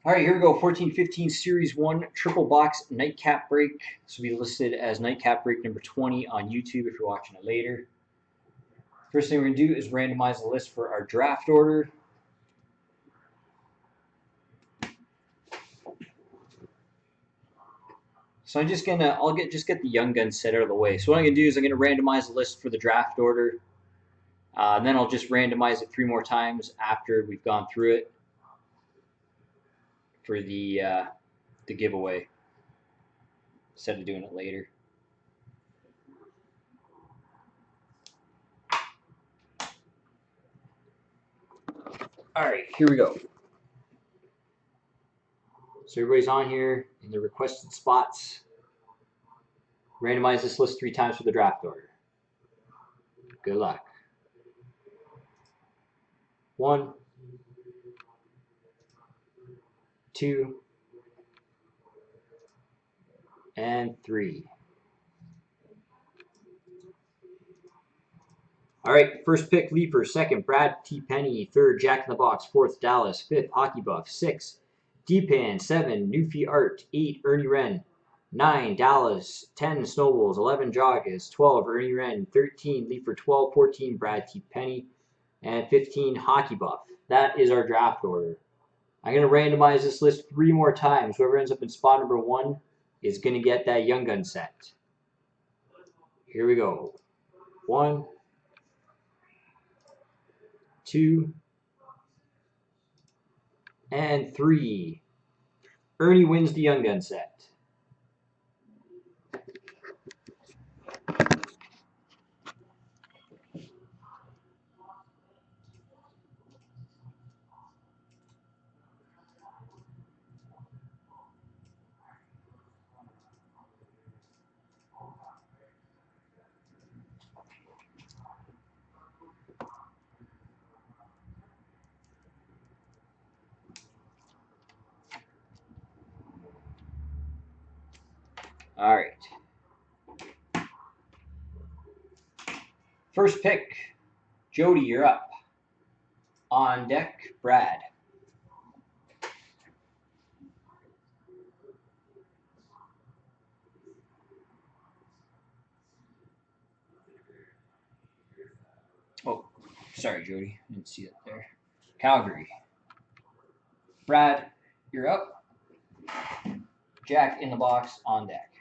All right, here we go. 14-15 Series 1 triple box nightcap break. This will be listed as nightcap break number 20 on YouTube if you're watching it later. First thing we're going to do is randomize the list for our draft order. So I'm just gonna, just get the young gun set out of the way. So what I'm gonna do is I'm gonna randomize the list for the draft order, and then I'll just randomize it 3 more times after we've gone through it for the giveaway, instead of doing it later. All right, here we go. So everybody's on here in the requested spots. Randomize this list 3 times for the draft order. Good luck. 1, 2, and 3. All right, first pick, Leaper. Second, Brad T. Penny. Third, Jack in the Box. Fourth, Dallas. Fifth, Hockey Buff. 6, D-Pan. 7, Newfie Art. 8, Ernie Wren. 9, Dallas. 10, Snowballs. 11, Joggers. 12, Ernie Wren. 13, Leaper. 12, 14, Brad T. Penny. And 15, Hockey Buff. That is our draft order. I'm going to randomize this list 3 more times. Whoever ends up in spot number 1 is going to get that Young Gun set. Here we go. 1, 2, and 3. Ernie wins the Young Gun set. All right. First pick, Jody, you're up. On deck, Brad. Oh, sorry, Jody. Didn't see it there. Calgary. Brad, you're up. Jack in the Box on deck.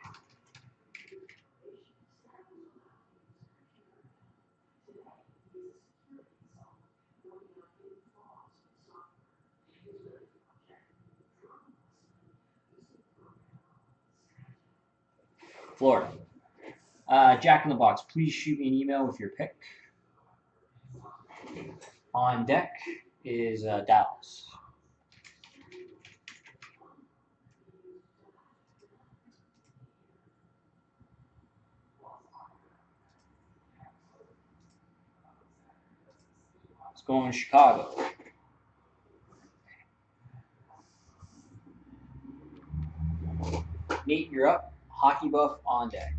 Florida. Jack in the Box, please shoot me an email with your pick. On deck is Dallas. Let's go in Chicago. Nate, you're up. Hockey Buff on deck.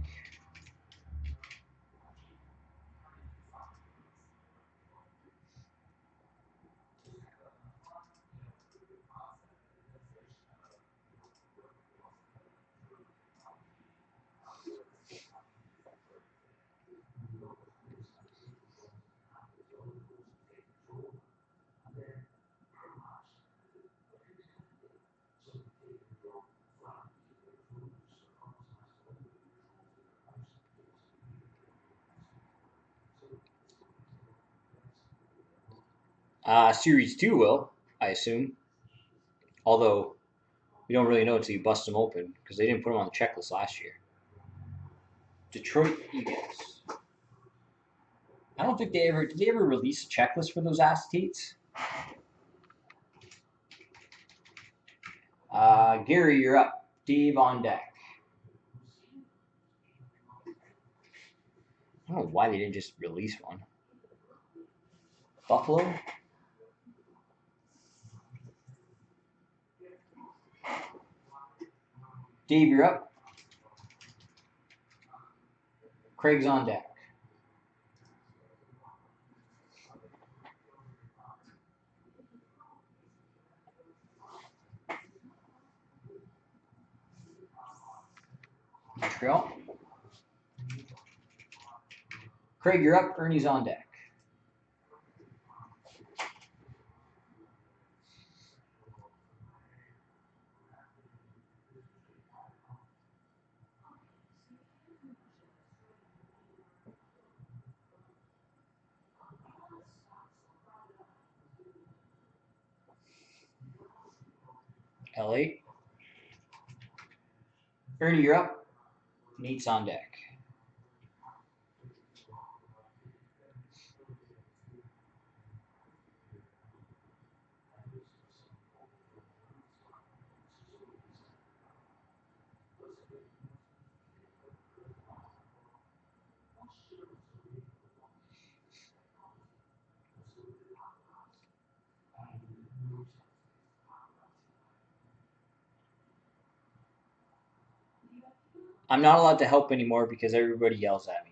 Series 2 will, I assume. Although, we don't really know until you bust them open, because they didn't put them on the checklist last year. Detroit Eagles. I don't think did they ever release a checklist for those acetates? Gary, you're up. Dave on deck. I don't know why they didn't just release one. Buffalo. Dave, you're up. Craig's on deck. Montreal. Craig, you're up. Ernie's on deck. LA. Ernie, you're up. Nate's on deck. I'm not allowed to help anymore because everybody yells at me.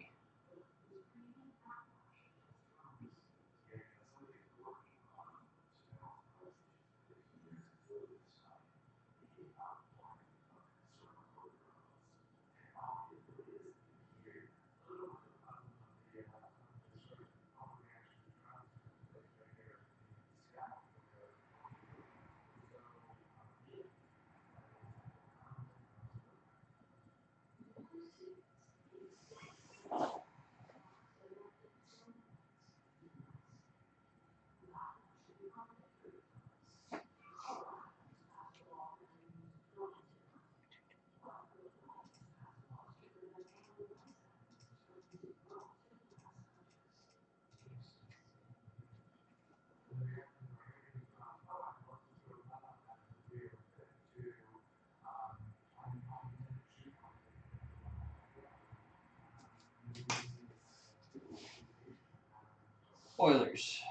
Oilers.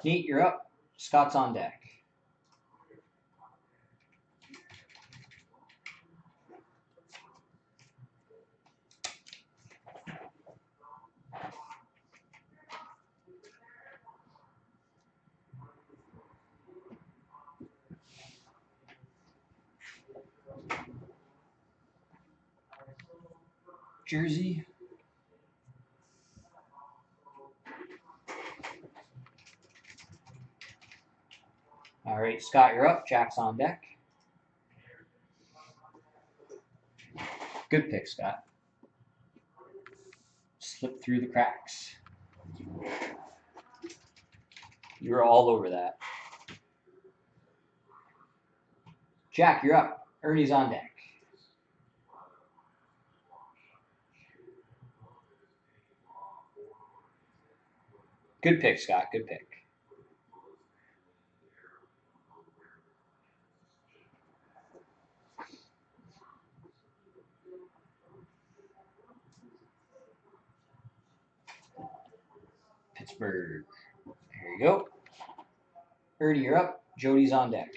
Nate, you're up. Scott's on deck. Jersey. All right, Scott, you're up. Jack's on deck. Good pick, Scott. Slipped through the cracks. You were all over that. Jack, you're up. Ernie's on deck. Good pick, Scott. Good pick. Pittsburgh. There you go. Ernie, you're up. Jody's on deck.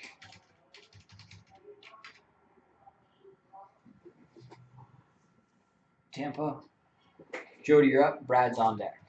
Tampa. Jody, you're up. Brad's on deck.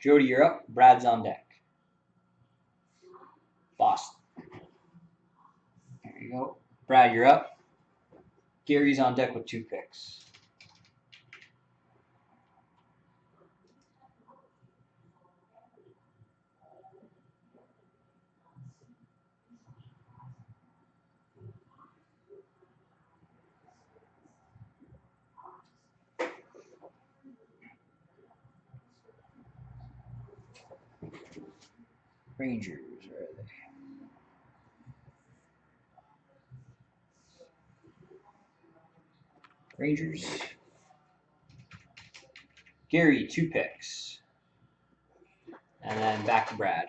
Jody, you're up. Brad's on deck. Boston. There you go. Brad, you're up. Gary's on deck with 2 picks. Rangers, where are they? Rangers. Gary, 2 picks. And then back to Brad.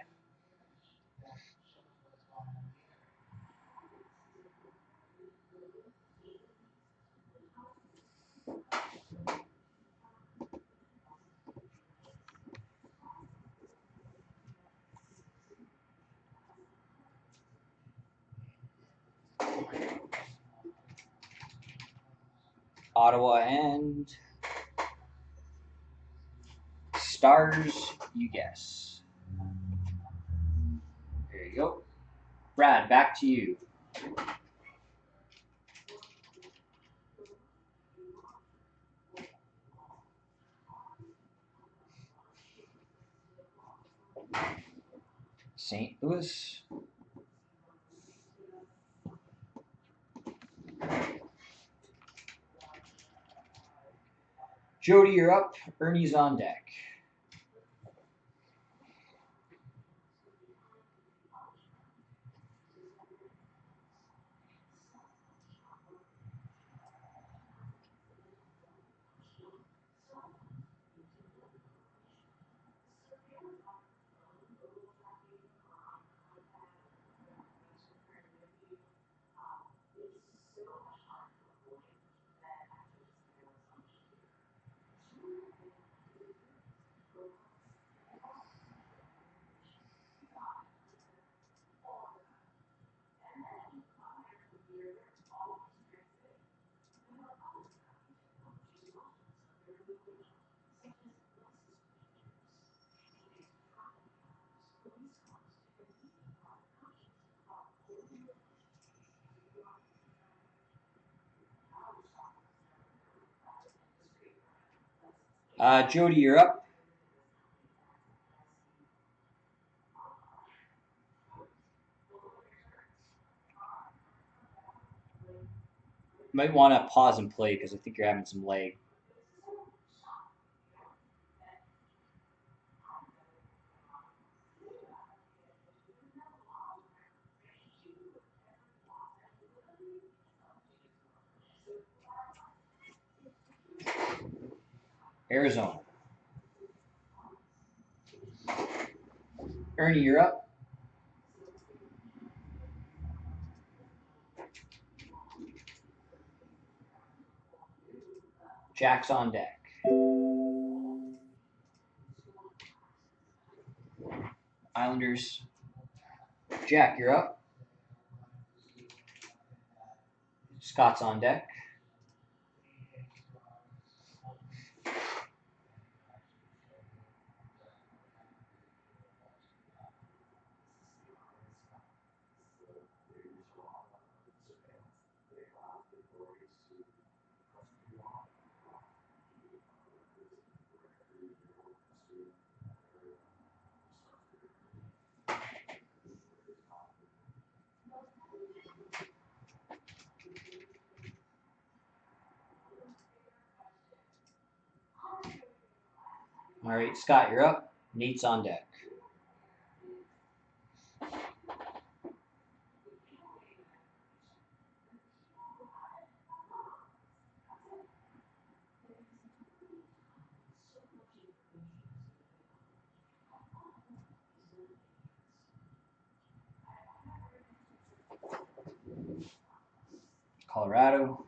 Ottawa and Stars, you guess. There you go. Brad, back to you. St. Louis. Jody, you're up. Ernie's on deck. Jody, you're up. Might want to pause and play because I think you're having some lag. Arizona. Ernie, you're up. Jack's on deck. Islanders. Jack, you're up. Scott's on deck. All right, Scott, you're up. Nate's on deck. Colorado.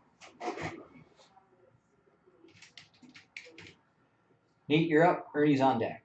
Nate, you're up. Ernie's on deck.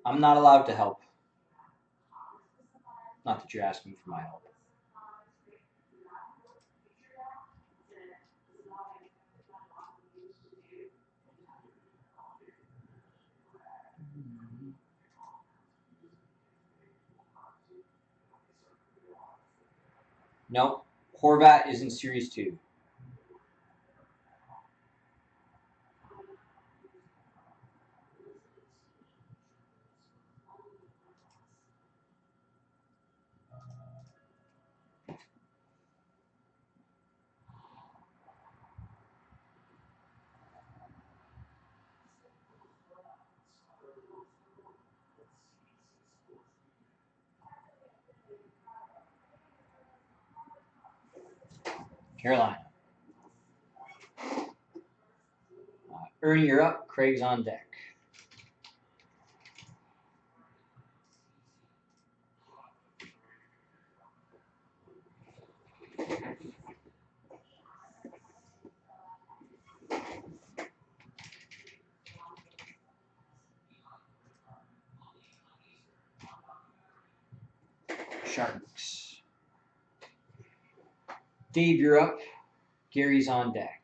I'm not allowed to help. Not that you're asking for my help. Nope. Horvat is in Series 2. Carolina. Ernie, you're up. Craig's on deck. Sharks. Dave, you're up. Gary's on deck.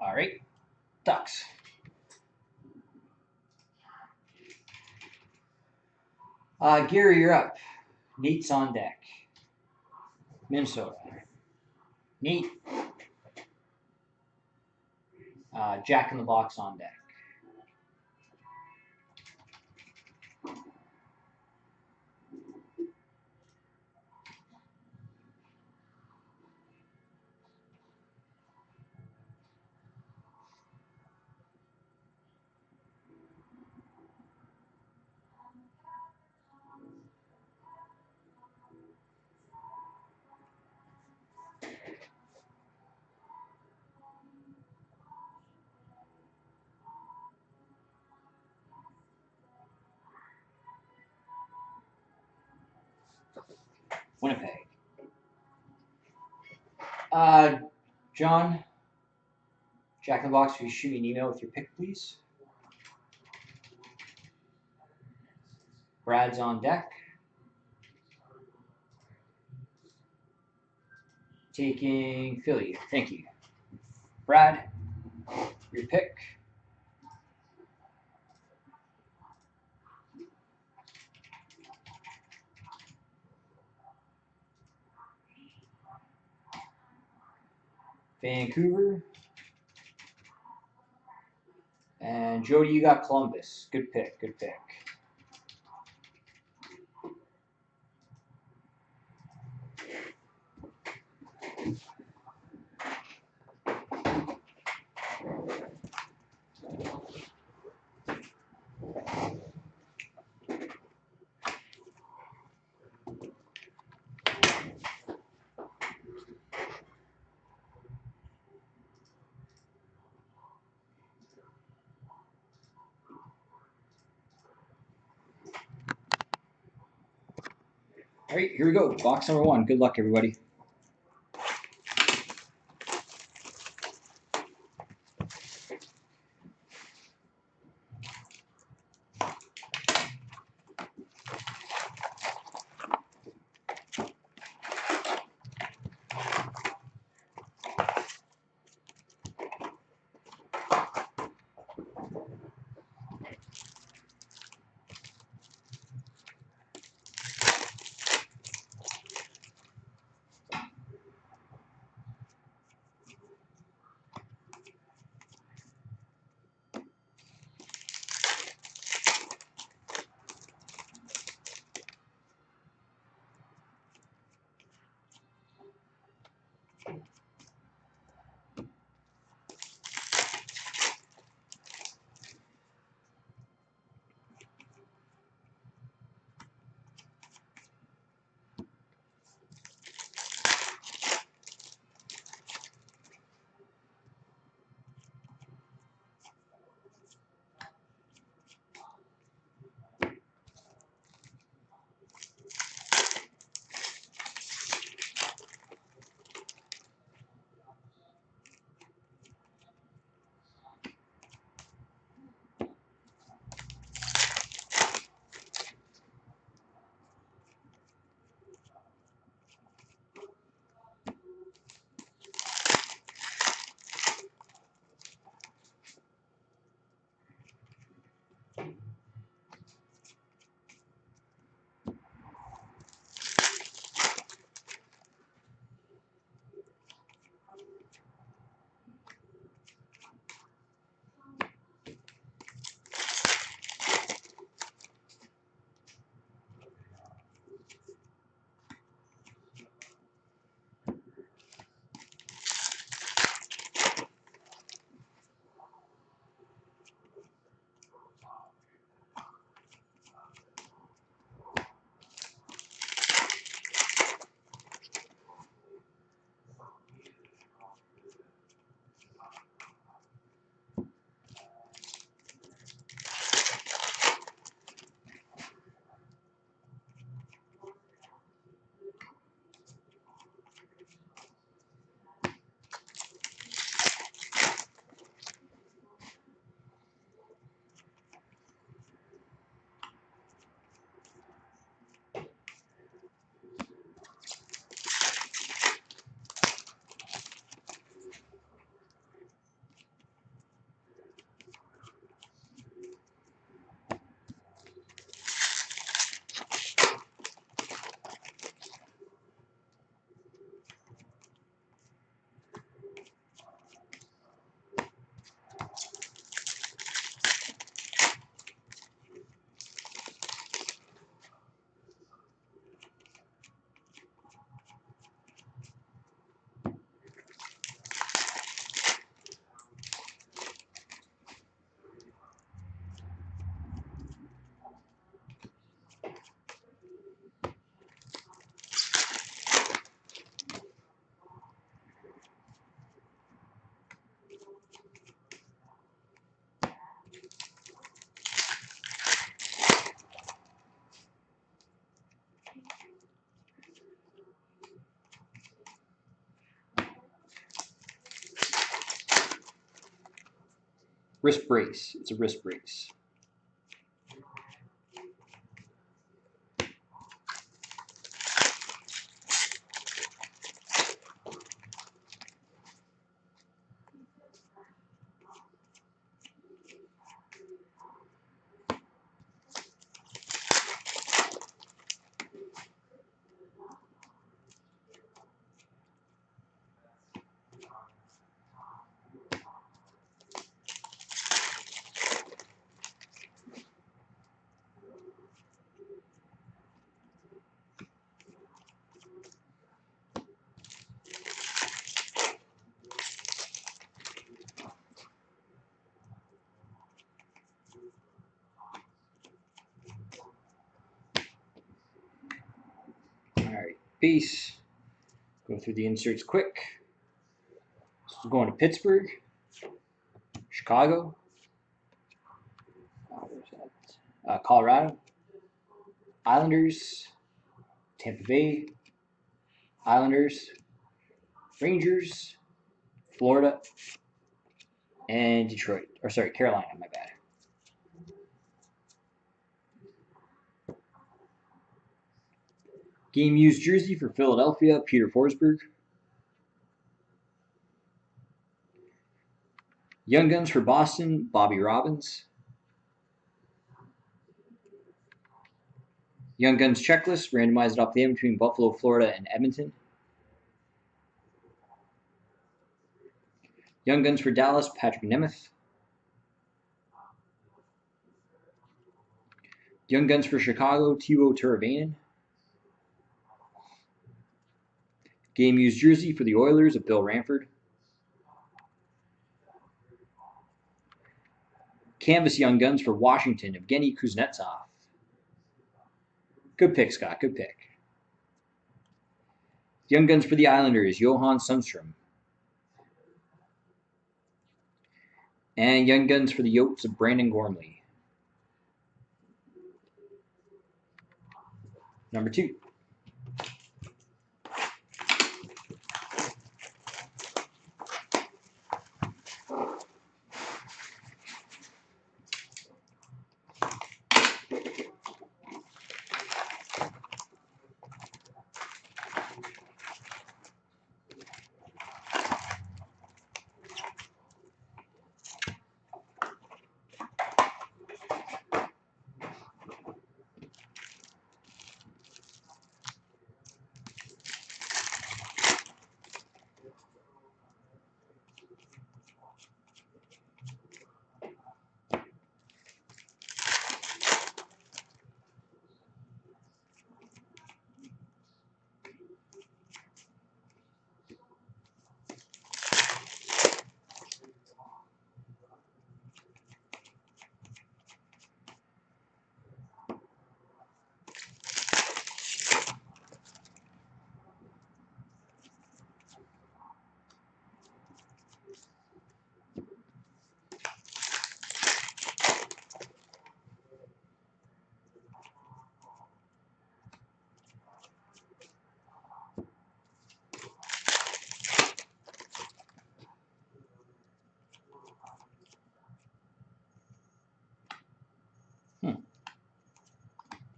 All right. Ducks. Gary, you're up. Nate's on deck. Minnesota. Nate. Jack in the Box on deck. Winnipeg. John, Jack in the Box, will you shoot me an email with your pick, please? Brad's on deck. Taking Philly. Thank you. Brad, your pick. Vancouver. And Jody, you got Columbus. Good pick. Good pick. All right, here we go. Box number 1. Good luck, everybody. Wrist brace. It's a wrist brace. Alright, base. Go through the inserts quick. So we're going to Pittsburgh, Chicago, Colorado, Islanders, Tampa Bay, Islanders, Rangers, Florida, and Detroit. Or sorry, Carolina, my bad. Game used jersey for Philadelphia, Peter Forsberg. Young Guns for Boston, Bobby Robbins. Young Guns checklist, randomized off the end between Buffalo, Florida, and Edmonton. Young Guns for Dallas, Patrick Nemeth. Young Guns for Chicago, Teuvo Teravainen. Game used jersey for the Oilers of Bill Ranford. Canvas Young Guns for Washington, Evgeny Kuznetsov. Good pick, Scott. Good pick. Young Guns for the Islanders, Johan Sundstrom. And Young Guns for the Yotes of Brandon Gormley. Number 2.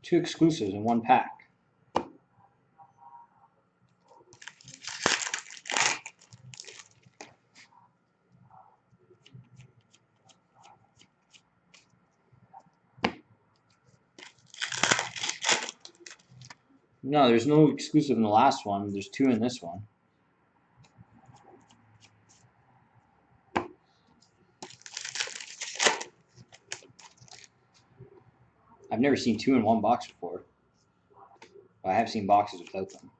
Two exclusives in one pack. No, there's no exclusive in the last one. There's 2 in this one. I've never seen 2 in one box before. Well, I have seen boxes without them.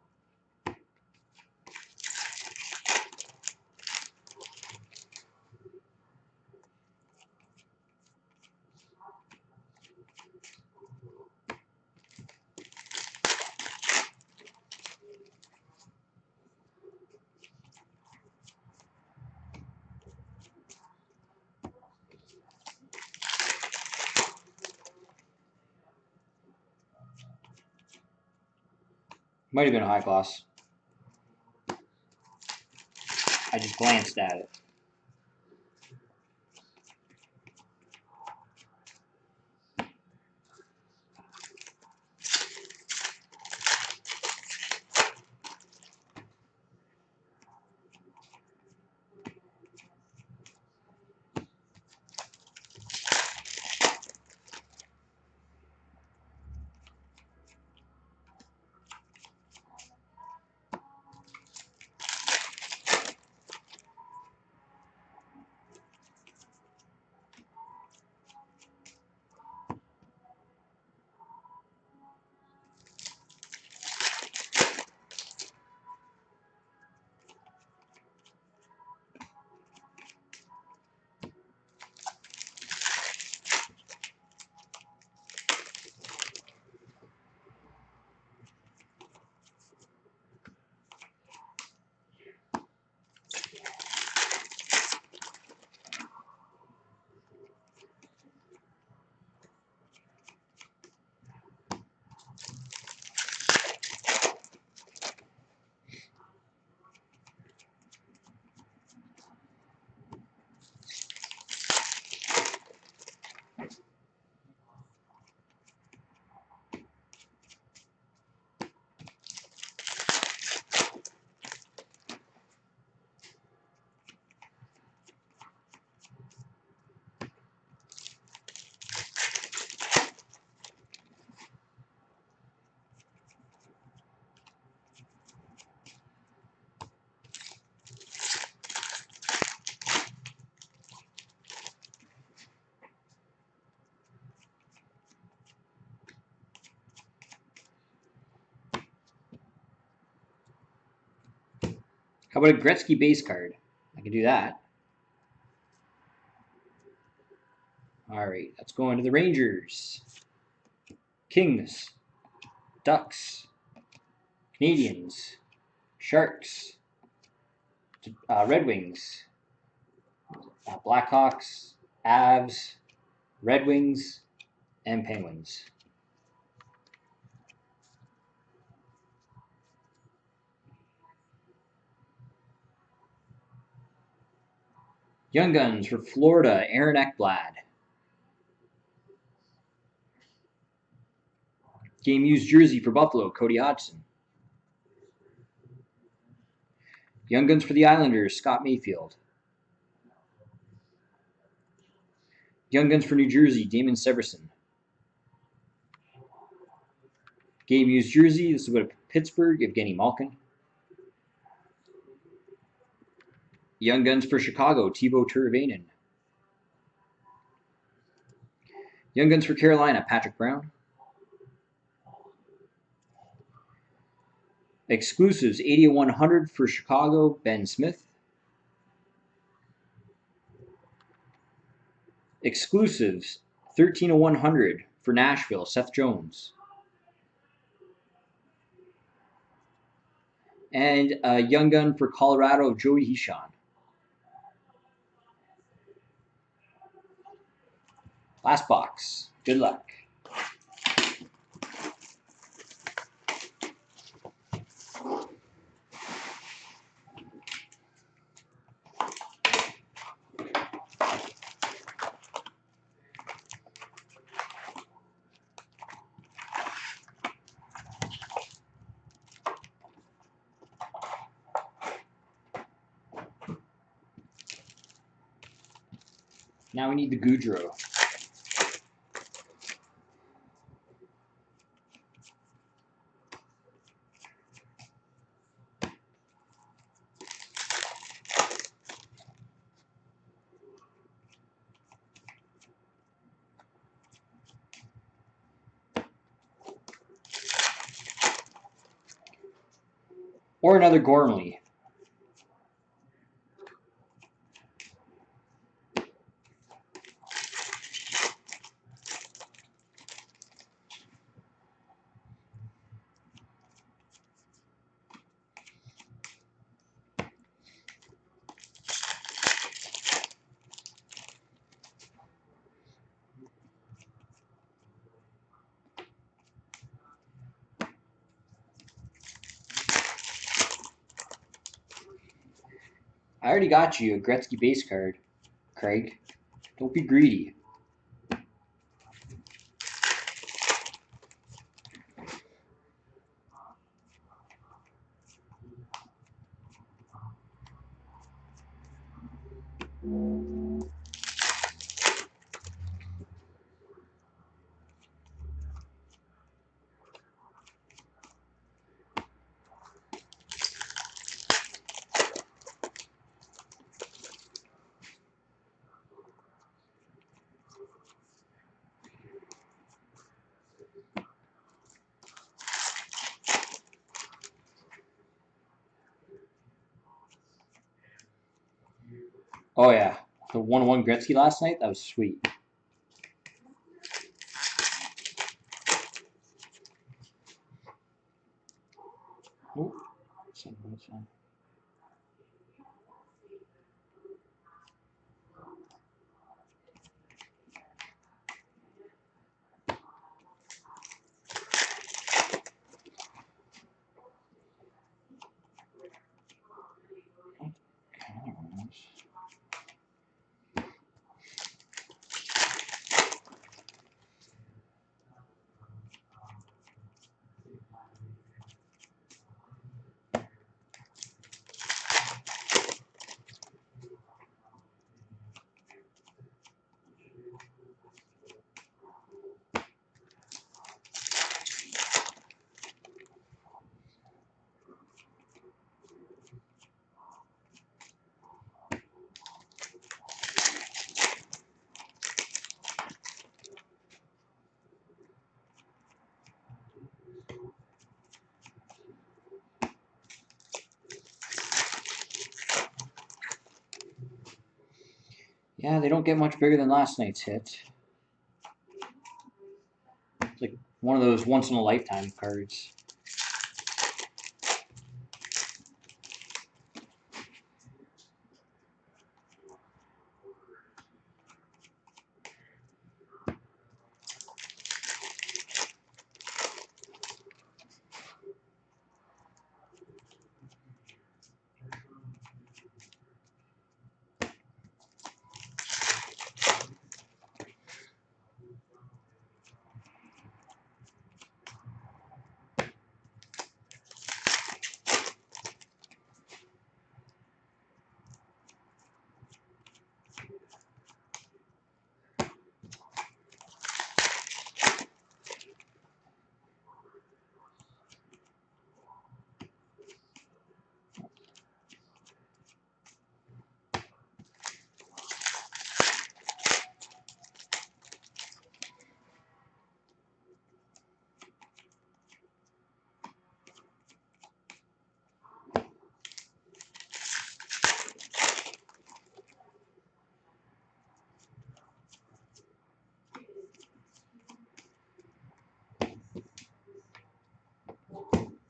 Might have been a high gloss. I just glanced at it. How about a Gretzky base card? I can do that. All right, let's go on to the Rangers, Kings, Ducks, Canadians, Sharks, Red Wings, Blackhawks, Avs, Red Wings, and Penguins. Young Guns for Florida, Aaron Ekblad. Game used jersey for Buffalo, Cody Hodgson. Young Guns for the Islanders, Scott Mayfield. Young Guns for New Jersey, Damon Severson. Game used jersey, this is what Pittsburgh, Evgeny Malkin. Young Guns for Chicago, Teuvo Teravainen. Young Guns for Carolina, Patrick Brown. Exclusives, 80-100 for Chicago, Ben Smith. Exclusives, 13-100 for Nashville, Seth Jones. And a Young Gun for Colorado, Joey Hishon. Last box. Good luck. Now we need the Goudreau. Or another Gormley. I already got you a Gretzky base card, Craig. Don't be greedy. Oh yeah, the 1-1 Gretzky last night, that was sweet. Oh, Yeah, they don't get much bigger than last night's hit. It's like one of those once-in-a-lifetime cards.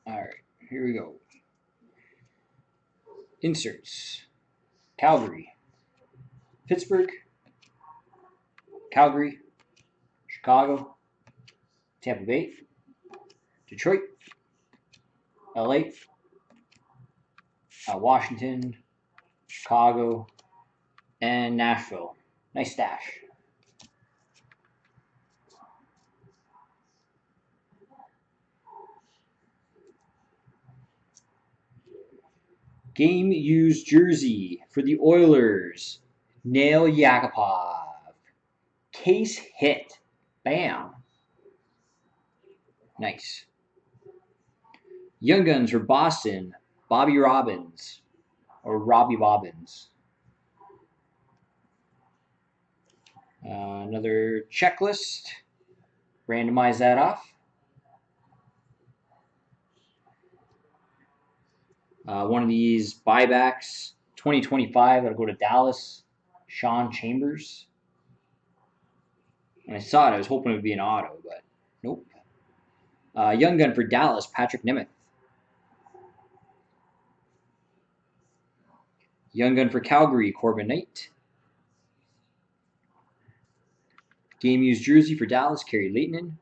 Alright, here we go. Inserts. Calgary. Pittsburgh. Calgary. Chicago. Tampa Bay. Detroit. LA. Washington. Chicago. And Nashville. Nice stash. Game used jersey for the Oilers. Nail Yakupov. Case hit. Bam. Nice. Young Guns for Boston. Bobby Robbins. Or Robbie Bobbins. Another checklist. Randomize that off. One of these buybacks. 2025. That'll go to Dallas. Sean Chambers. When I saw it, I was hoping it would be an auto, but nope. Young Gun for Dallas. Patrick Nemeth. Young Gun for Calgary. Corbin Knight. Game used jersey for Dallas. Kerry Leitonen.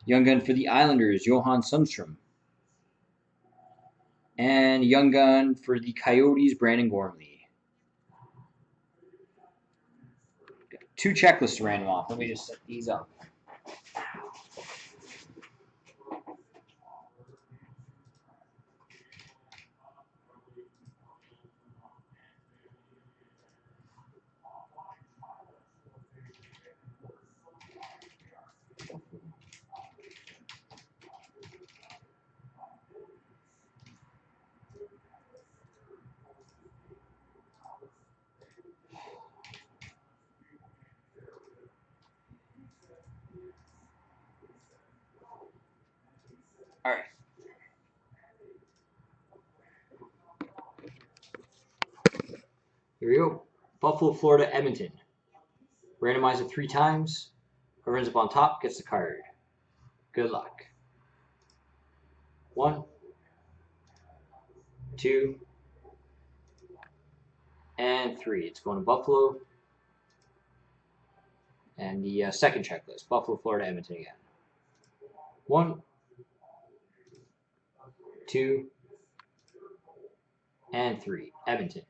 Young Gun for the Islanders. Johan Sundstrom. And Young Gun for the Coyotes. Brandon Gormley. Got 2 checklists to random off. Let me just set these up. All right. Here we go. Buffalo, Florida, Edmonton. Randomize it 3 times. Whoever ends up on top gets the card. Good luck. 1, 2, and 3. It's going to Buffalo. And the second checklist. Buffalo, Florida, Edmonton again. 1, 2, and 3. Edmonton.